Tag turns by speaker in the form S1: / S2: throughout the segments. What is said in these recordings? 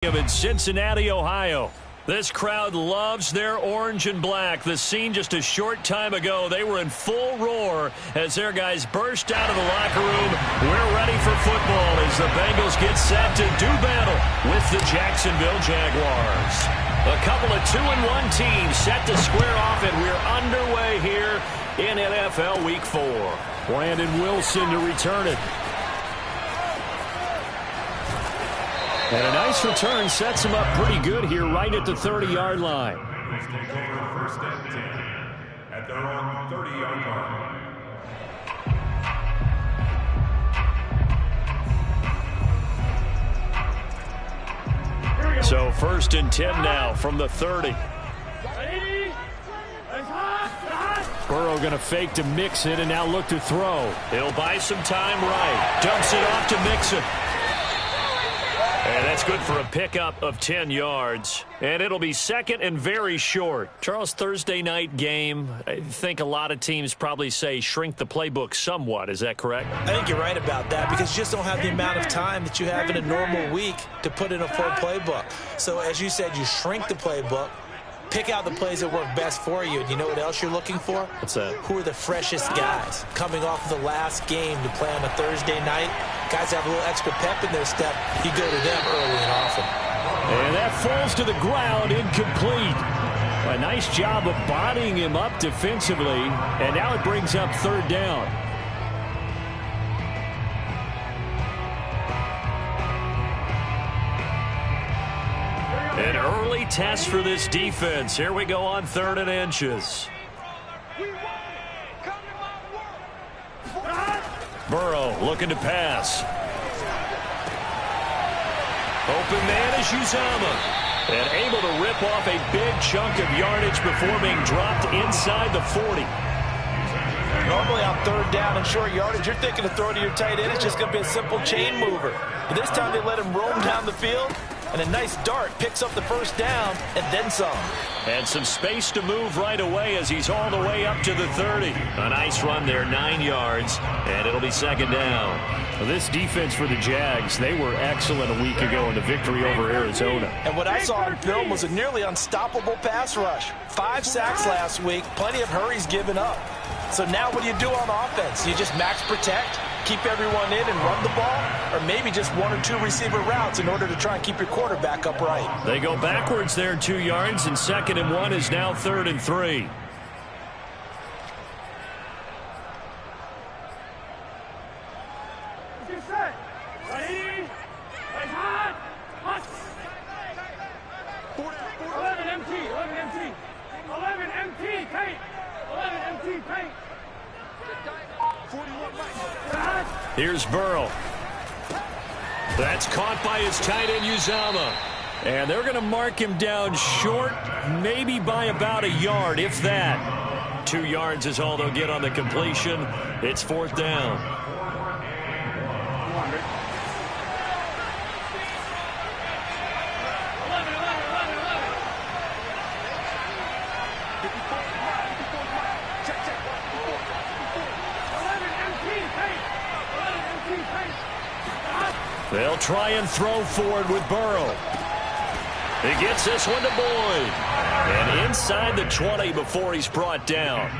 S1: In Cincinnati, Ohio. This crowd loves their orange and black. The scene just a short time ago, they were in full roar as their guys burst out of the locker room. We're ready for football as the Bengals get set to do battle with the Jacksonville Jaguars. A couple of 2-1 teams set to square off, and we're underway here in NFL Week 4. Brandon Wilson to return it. And a nice return sets him up pretty good here right at the 30-yard line.
S2: First and 10 at their own 30-yard line.
S1: So first and 10 now from the 30. Burrow going to fake to Mixon and now look to throw. He'll buy some time right. Dumps it off to Mixon. And that's good for a pickup of 10 yards. And it'll be second and very short. Charles, Thursday night game, I think a lot of teams probably say shrink the playbook somewhat. Is that correct?
S3: I think you're right about that because you just don't have the amount of time that you have in a normal week to put in a full playbook. So as you said, you shrink the playbook. Pick out the plays that work best for you. And you know what else you're looking for?
S1: What's that?
S3: Who are the freshest guys coming off the last game to play on a Thursday night? Guys have a little extra pep in their step. You go to them early and often.
S1: And that falls to the ground, incomplete. A nice job of bodying him up defensively. And now it brings up third down. An early test for this defense. Here we go on 3rd and inches. Burrow looking to pass. Open man is Uzomah. And able to rip off a big chunk of yardage before being dropped inside the 40.
S3: Normally on 3rd down and short yardage, you're thinking to throw to your tight end. It's just going to be a simple chain mover. But this time they let him roam down the field. And a nice dart picks up the first down and then some.
S1: And some space to move right away as he's all the way up to the 30. A nice run there, 9 yards, and it'll be second down. Well, this defense for the Jags, they were excellent a week ago in the victory over Arizona.
S3: And what I saw on film was a nearly unstoppable pass rush. 5 sacks last week, plenty of hurries given up. So now what do you do on offense? You just max protect, keep everyone in and run the ball, or maybe just 1 or 2 receiver routes in order to try and keep your quarterback upright.
S1: They go backwards there 2 yards, and 2nd and 1 is now 3rd and 3. Here's Burrow. That's caught by his tight end, Uzomah. And they're going to mark him down short, maybe by about a yard, if that. 2 yards is all they'll get on the completion. It's 4th down. They'll try and throw forward with Burrow. He gets this one to Boyd. And inside the 20 before he's brought down.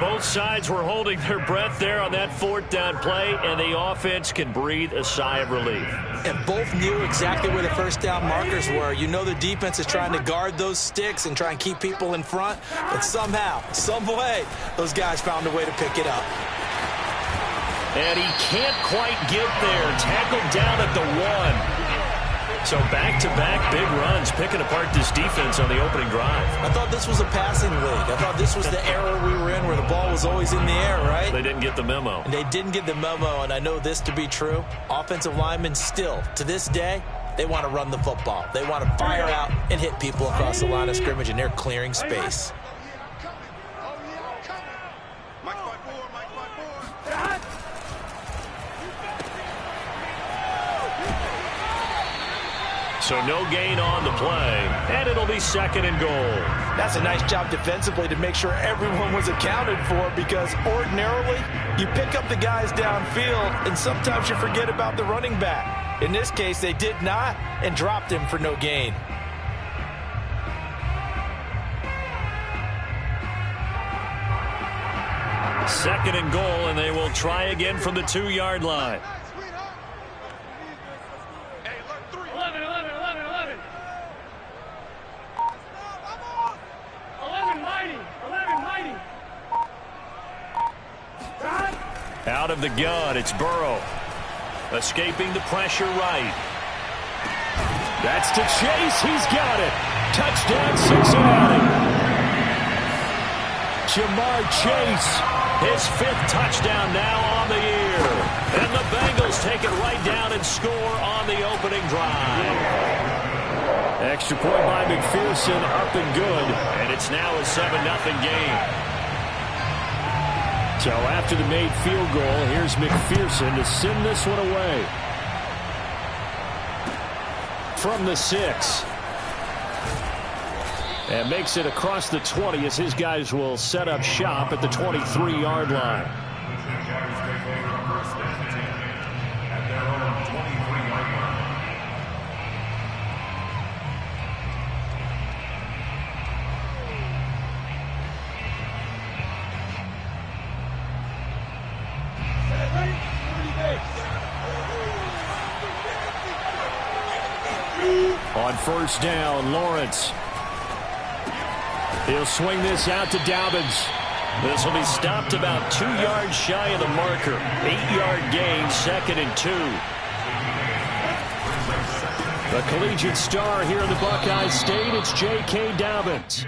S1: Both sides were holding their breath there on that 4th down play, and the offense can breathe a sigh of relief.
S3: And both knew exactly where the first down markers were. You know the defense is trying to guard those sticks and try and keep people in front, but somehow, some way, those guys found a way to pick it up.
S1: And he can't quite get there. Tackled down at the 1. So back-to-back big runs, picking apart this defense on the opening drive.
S3: I thought this was a passing league. I thought this was the era we were in where the ball was always in the air, right?
S1: They didn't get the memo.
S3: And they didn't get the memo, and I know this to be true. Offensive linemen still, to this day, they want to run the football. They want to fire out and hit people across the line of scrimmage, and they're clearing space.
S1: So no gain on the play, and it'll be 2nd and goal.
S3: That's a nice job defensively to make sure everyone was accounted for, because ordinarily you pick up the guys downfield and sometimes you forget about the running back. In this case, they did not and dropped him for no gain.
S1: Second and goal, and they will try again from the 2-yard line.
S4: 11. 11 mighty.
S1: Out of the gun, it's Burrow. Escaping the pressure right. That's to Chase. He's got it. Touchdown, Cincinnati. Jamar Chase, his 5th touchdown now on the year. And the Bengals take it right down and score on the opening drive. Extra point by McPherson, up and good. And it's now a 7-0 game. So after the made field goal, here's McPherson to send this one away. From the 6. And makes it across the 20 as his guys will set up shop at the 23-yard line. On first down, Lawrence. He'll swing this out to Dobbins. This will be stopped about 2 yards shy of the marker. 8-yard gain, 2nd and 2. The collegiate star here in the Buckeye State, it's J.K. Dobbins.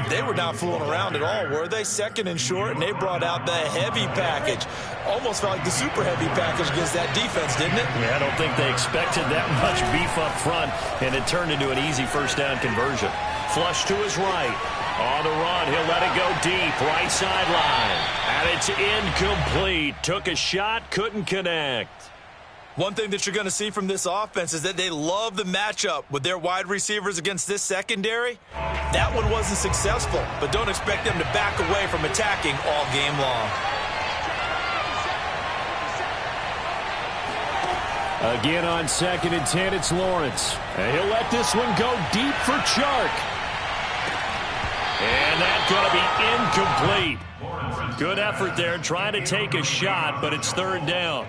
S3: They were not fooling around at all, were they? 2nd and short, and they brought out the heavy package. Almost felt like the super heavy package against that defense, didn't it?
S1: Yeah, I don't think they expected that much beef up front, and it turned into an easy first down conversion. Flush to his right. On the run, he'll let it go deep, right sideline. And it's incomplete. Took a shot, couldn't connect.
S3: One thing that you're going to see from this offense is that they love the matchup with their wide receivers against this secondary. That one wasn't successful, but don't expect them to back away from attacking all game long.
S1: Again on 2nd and 10, it's Lawrence. And he'll let this one go deep for Chark. And that's going to be incomplete. Good effort there, trying to take a shot, but it's 3rd down.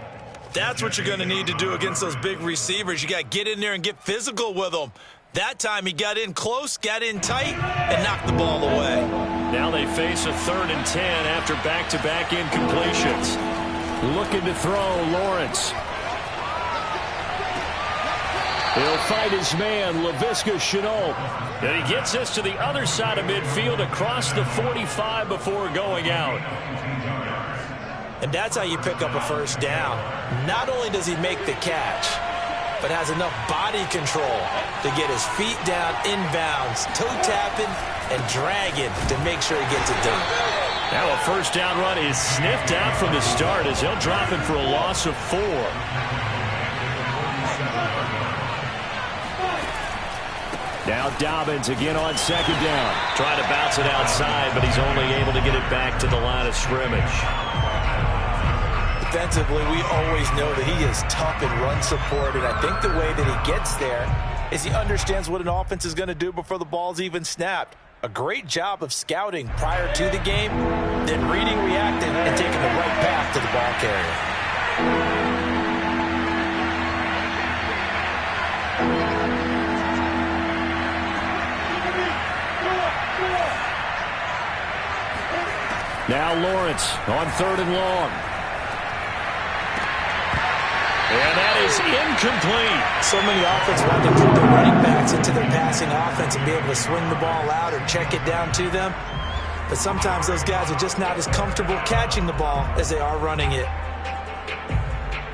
S3: That's what you're going to need to do against those big receivers. You got to get in there and get physical with them. That time he got in close, got in tight, and knocked the ball away.
S1: Now they face a 3rd and 10 after back-to-back incompletions. Looking to throw, Lawrence. He'll fight his man, Laviska Shenault. And he gets this to the other side of midfield across the 45 before going out.
S3: And that's how you pick up a first down. Not only does he make the catch, but has enough body control to get his feet down inbounds, toe tapping and dragging to make sure he gets it done.
S1: Now a first down run is sniffed out from the start as he'll drop it for a loss of 4. Now Dobbins again on 2nd down. Trying to bounce it outside, but he's only able to get it back to the line of scrimmage.
S3: Defensively, we always know that he is tough in run support, and I think the way that he gets there is he understands what an offense is going to do before the ball's even snapped. A great job of scouting prior to the game, then reading, reacting, and taking the right path to the ball carrier.
S1: Now Lawrence on 3rd and long. And that is incomplete.
S3: So many offenses want to put their running backs into their passing offense and be able to swing the ball out or check it down to them. But sometimes those guys are just not as comfortable catching the ball as they are running it.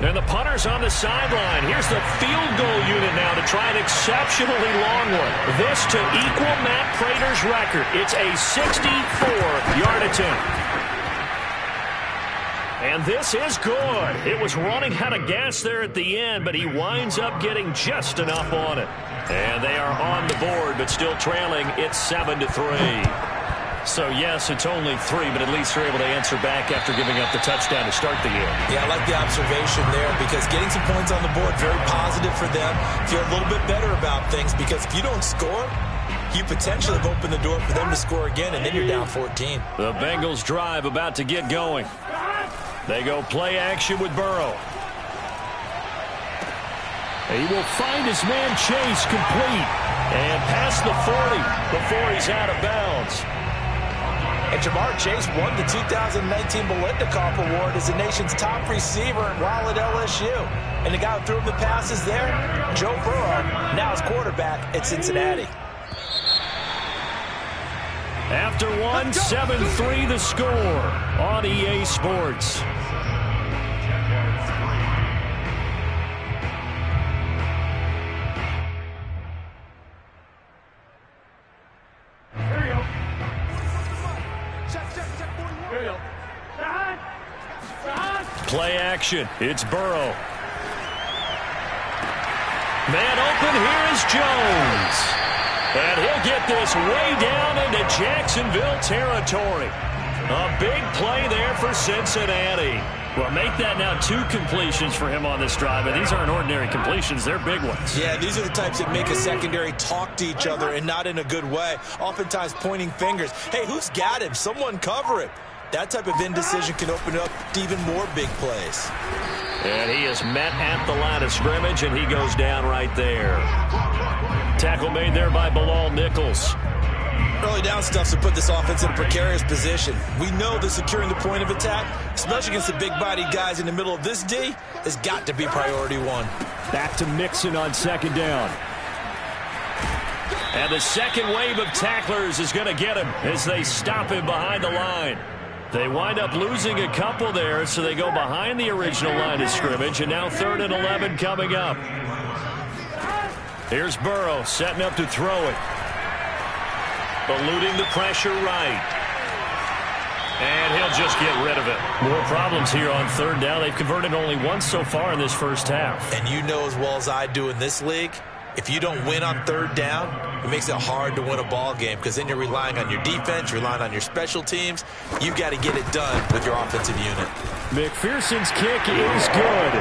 S1: And the punter's on the sideline. Here's the field goal unit now to try an exceptionally long one. This to equal Matt Prater's record. It's a 64-yard attempt. And this is good. It was running out of gas there at the end, but he winds up getting just enough on it. And they are on the board, but still trailing. It's 7-3. So, yes, it's only 3, but at least they're able to answer back after giving up the touchdown to start the year.
S3: Yeah, I like the observation there because getting some points on the board, very positive for them. Feel a little bit better about things because if you don't score, you potentially have opened the door for them to score again, and then you're down 14.
S1: The Bengals drive about to get going. They go play action with Burrow. He will find his man Chase complete and past the 40 before he's out of bounds.
S3: And Jamar Chase won the 2019 Biletnikoff Award as the nation's top receiver while at LSU. And the guy who threw him the passes there, Joe Burrow, now his quarterback at Cincinnati.
S1: After 1, 7-3 the score on EA Sports. Play action. It's Burrow. Man open. Here is Jones. And he'll get this way down into Jacksonville territory. A big play there for Cincinnati. Well, make that now 2 completions for him on this drive. And these aren't ordinary completions. They're big ones.
S3: Yeah, these are the types that make a secondary talk to each other and not in a good way. Oftentimes pointing fingers. Hey, who's got him? Someone cover it. That type of indecision can open up to even more big plays.
S1: And he is met at the line of scrimmage, and he goes down right there. Tackle made there by Bilal Nichols.
S3: Early down stuff to put this offense in a precarious position. We know that securing the point of attack, especially against the big-bodied guys in the middle of this D, has got to be priority 1.
S1: Back to Mixon on 2nd down. And the second wave of tacklers is going to get him as they stop him behind the line. They wind up losing a couple there, so they go behind the original line of scrimmage, and now 3rd and 11 coming up. Here's Burrow setting up to throw it. Eluding the pressure right. And he'll just get rid of it. More problems here on 3rd down. They've converted only once so far in this first half.
S3: And you know as well as I do in this league, if you don't win on 3rd down, it makes it hard to win a ball game because then you're relying on your defense, you're relying on your special teams. You've got to get it done with your offensive unit.
S1: McPherson's kick is good.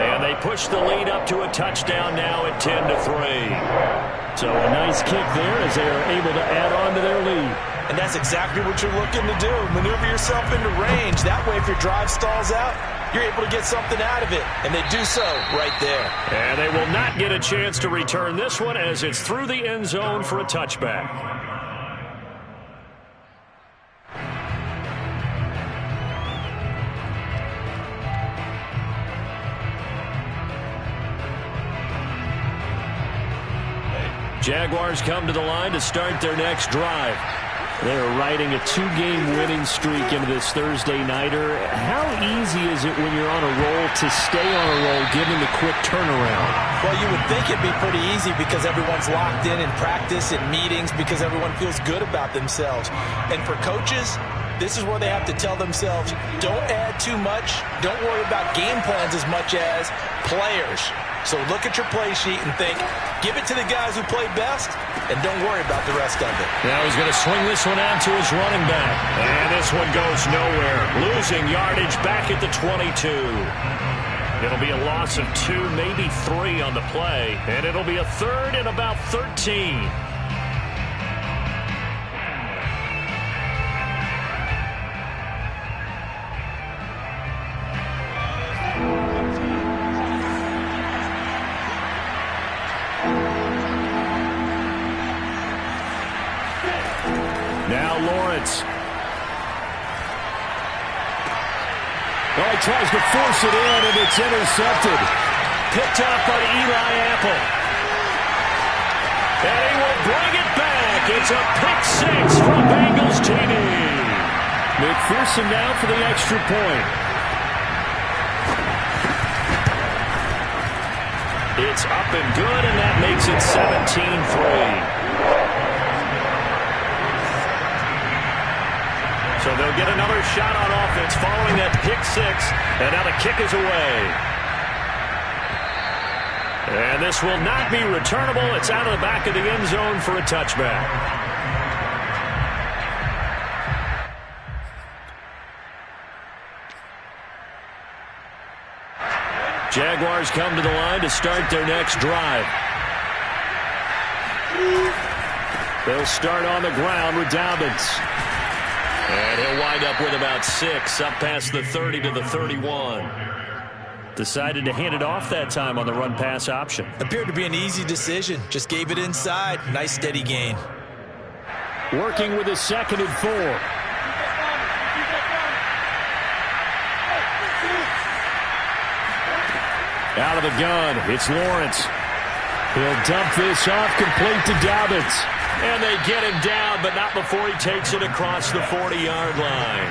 S1: And they push the lead up to a touchdown now at 10-3. So a nice kick there as they are able to add on to their lead.
S3: And that's exactly what you're looking to do. Maneuver yourself into range. That way, if your drive stalls out, you're able to get something out of it. And they do so right there.
S1: And they will not get a chance to return this one as it's through the end zone for a touchback. Jaguars come to the line to start their next drive. They're riding a 2-game winning streak into this Thursday nighter. How easy is it when you're on a roll to stay on a roll given the quick turnaround?
S3: Well, you would think it'd be pretty easy because everyone's locked in practice and meetings because everyone feels good about themselves. And for coaches, this is where they have to tell themselves, don't add too much. Don't worry about game plans as much as players. So look at your play sheet and think, give it to the guys who play best, and don't worry about the rest of it.
S1: Now he's going to swing this one out to his running back. And this one goes nowhere. Losing yardage back at the 22. It'll be a loss of 2, maybe 3 on the play. And it'll be a 3rd and about 13. Now Lawrence. Well, he tries to force it in, and it's intercepted. Picked off by Eli Apple. And he will bring it back. It's a pick 6 from Bengals TD. McPherson now for the extra point. It's up and good, and that makes it 17-3. So they'll get another shot on offense following that pick 6, and now the kick is away. And this will not be returnable. It's out of the back of the end zone for a touchback. Jaguars come to the line to start their next drive. They'll start on the ground with Dobbins. And he'll wind up with about 6, up past the 30 to the 31. Decided to hand it off that time on the run-pass option.
S3: Appeared to be an easy decision. Just gave it inside. Nice steady gain.
S1: Working with a 2nd and 4. Out of the gun, it's Lawrence. He'll dump this off, complete to Dobbins. And they get him down, but not before he takes it across the 40-yard line.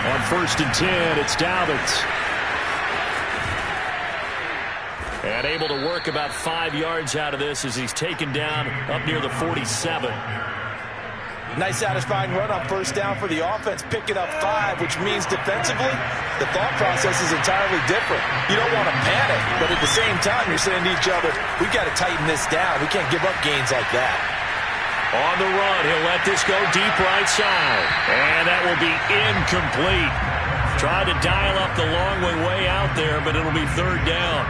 S1: On 1st and 10, it's Dobbins. And able to work about 5 yards out of this as he's taken down up near the 47.
S3: Nice satisfying run on 1st down for the offense, picking up 5, which means defensively, the thought process is entirely different. You don't want to panic, but at the same time, you're saying to each other, we've got to tighten this down. We can't give up gains like that.
S1: On the run, he'll let this go deep right side. And that will be incomplete. Tried to dial up the long way out there, but it'll be 3rd down.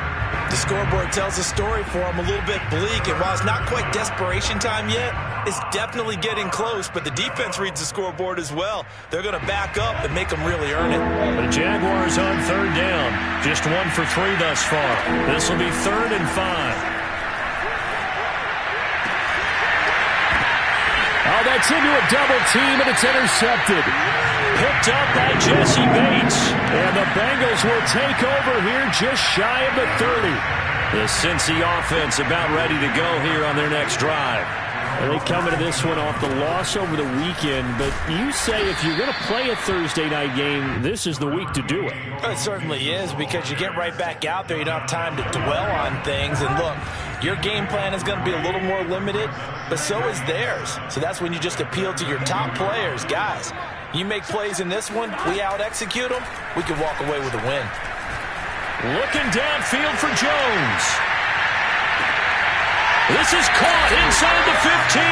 S3: The scoreboard tells a story for him, a little bit bleak, and while it's not quite desperation time yet, it's definitely getting close, but the defense reads the scoreboard as well. They're going to back up and make them really earn it.
S1: The Jaguars on 3rd down. Just 1 for 3 thus far. This will be 3rd and 5. Oh, that's into a double team, and it's intercepted. Picked up by Jesse Bates. And the Bengals will take over here just shy of the 30. The Cincy offense about ready to go here on their next drive. And they come into this one off the loss over the weekend, but you say if you're going to play a Thursday night game, this is the week to do it.
S3: It certainly is, because you get right back out there. You don't have time to dwell on things. And look, your game plan is going to be a little more limited, but so is theirs. So that's when you just appeal to your top players. Guys, you make plays in this one, we out-execute them, we can walk away with a win.
S1: Looking downfield for Jones. This is caught inside the 15.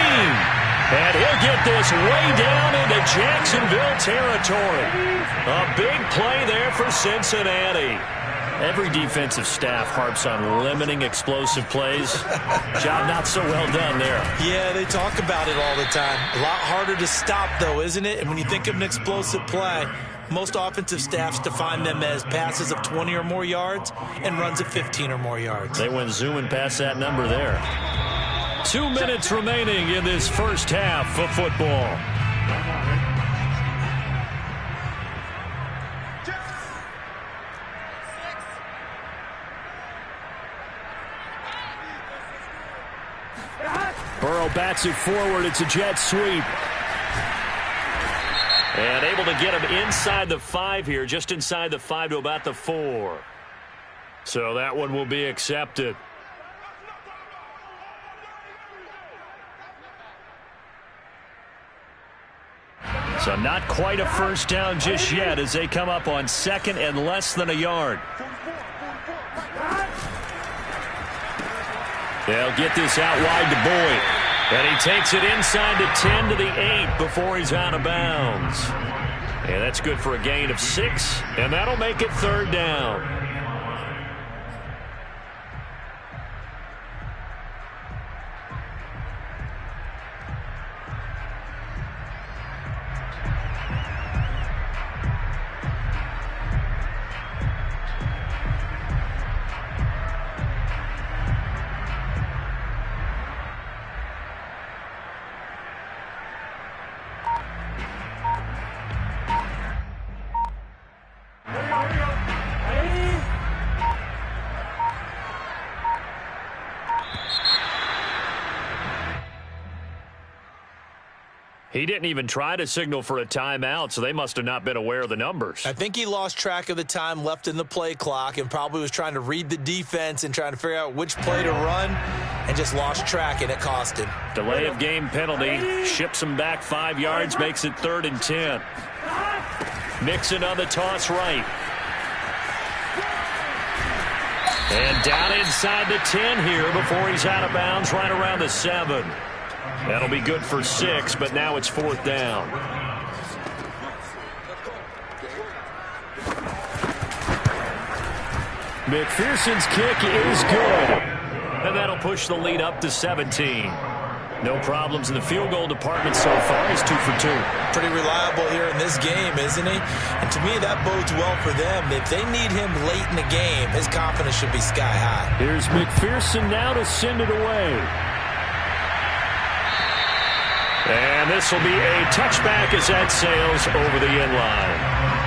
S1: And he'll get this way down into Jacksonville territory. A big play there for Cincinnati. Every defensive staff harps on limiting explosive plays. Job not so well done there.
S3: Yeah, they talk about it all the time. A lot harder to stop, though, isn't it? And when you think of an explosive play, most offensive staffs define them as passes of 20 or more yards and runs of 15 or more yards.
S1: They went zooming past that number there. 2 minutes remaining in this first half of football. Burrow bats it forward. It's a jet sweep. And able to get him inside the 5 here, just inside the 5 to about the 4. So that one will be accepted. So not quite a first down just yet as they come up on 2nd and less than a yard. They'll get this out wide to Boyd. And he takes it inside the 10 to the 8 before he's out of bounds. And that's good for a gain of 6, and that'll make it 3rd down. He didn't even try to signal for a timeout, so they must have not been aware of the numbers.
S3: I think he lost track of the time left in the play clock and probably was trying to read the defense and trying to figure out which play to run and just lost track, and it cost him.
S1: Delay of game penalty. Ships him back 5 yards, makes it 3rd and 10. Mixon on the toss right. And down inside the 10 here before he's out of bounds right around the 7. That'll be good for 6, but now it's 4th down. McPherson's kick is good. And that'll push the lead up to 17. No problems in the field goal department so far. He's 2 for 2.
S3: Pretty reliable here in this game, isn't he? And to me, that bodes well for them. If they need him late in the game, his confidence should be sky high.
S1: Here's McPherson now to send it away. And this will be a touchback as that sails over the end line.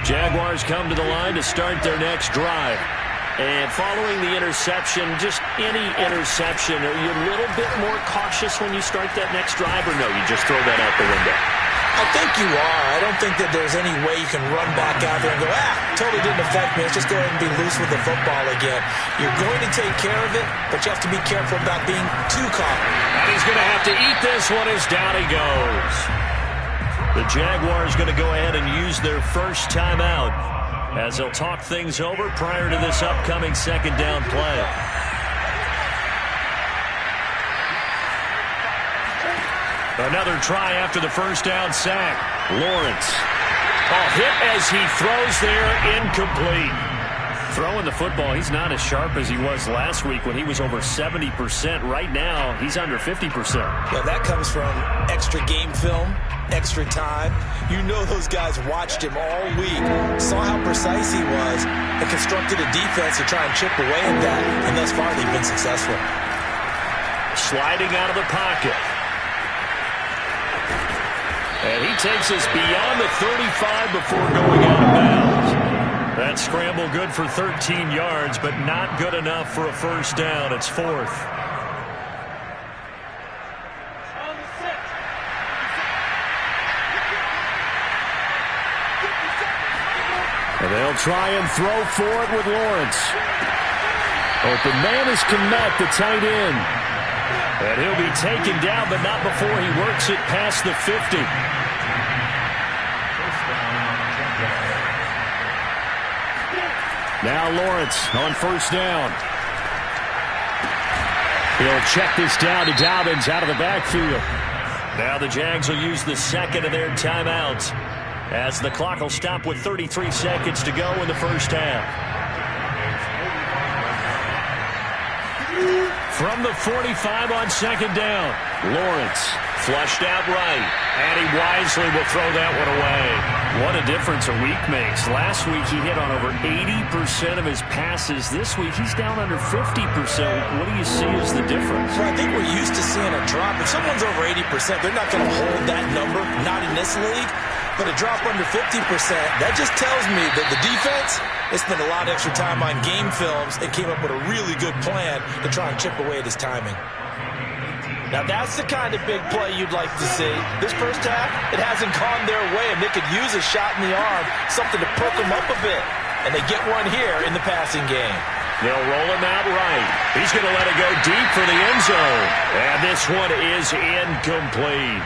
S1: Jaguars come to the line to start their next drive. And following the interception, just any interception, are you a little bit more cautious when you start that next drive, or no, you just throw that out the window?
S3: I think you are. I don't think that there's any way you can run back out there and go, totally didn't affect me. Let's just go ahead and be loose with the football again. You're going to take care of it, but you have to be careful about being too confident.
S1: And he's going to have to eat this one as down he goes. The Jaguars going to go ahead and use their first timeout as they'll talk things over prior to this upcoming second down play. Another try after the first down sack. Lawrence. Hit as he throws there, incomplete. Throwing the football, he's not as sharp as he was last week when he was over 70%. Right now, he's under 50%.
S3: Yeah, that comes from extra game film, extra time. You know those guys watched him all week, saw how precise he was, and constructed a defense to try and chip away at that. And thus far, they've been successful.
S1: Sliding out of the pocket. And he takes us beyond the 35 before going out of bounds. That scramble good for 13 yards, but not good enough for a first down. It's fourth. And they'll try and throw for it with Lawrence. Open man is Kmet, the tight end. And he'll be taken down, but not before he works it past the 50. Now Lawrence on first down. He'll check this down to Dobbins out of the backfield. Now the Jags will use the second of their timeouts as the clock will stop with 33 seconds to go in the first half. From the 45 on second down, Lawrence flushed out right, and he wisely will throw that one away. What a difference a week makes. Last week he hit on over 80% of his passes. This week he's down under 50%. What do you see as the difference?
S3: Well, I think we're used to seeing a drop. If someone's over 80%, they're not going to hold that number, not in this league. But a drop under 50%, that just tells me that the defense has spent a lot of extra time on game films and came up with a really good plan to try and chip away at his timing. Now that's the kind of big play you'd like to see. This first half, it hasn't gone their way, and they could use a shot in the arm, something to perk them up a bit. And they get one here in the passing game.
S1: They'll roll him out right. He's going to let it go deep for the end zone. And this one is incomplete.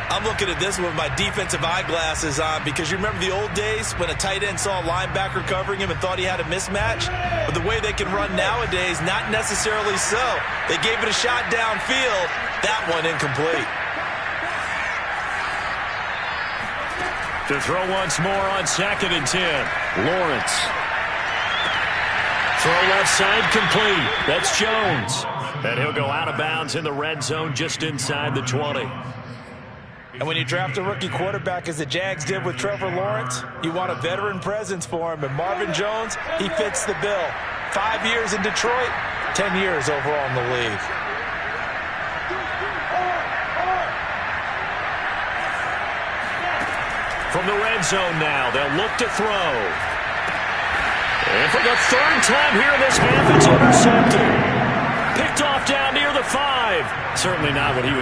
S3: I'm looking at this with my defensive eyeglasses on because you remember the old days when a tight end saw a linebacker covering him and thought he had a mismatch? But the way they can run nowadays, not necessarily so. They gave it a shot downfield. That one incomplete.
S1: To throw once more on second and 10. Lawrence. Throw left side complete. That's Jones. And he'll go out of bounds in the red zone just inside the 20.
S3: And when you draft a rookie quarterback, as the Jags did with Trevor Lawrence, you want a veteran presence for him. And Marvin Jones, he fits the bill. 5 years in Detroit, 10 years overall in the league.
S1: From the red zone now, they'll look to throw. And for the third time here this half, it's intercepted. Picked off down near the 5. Certainly not what he was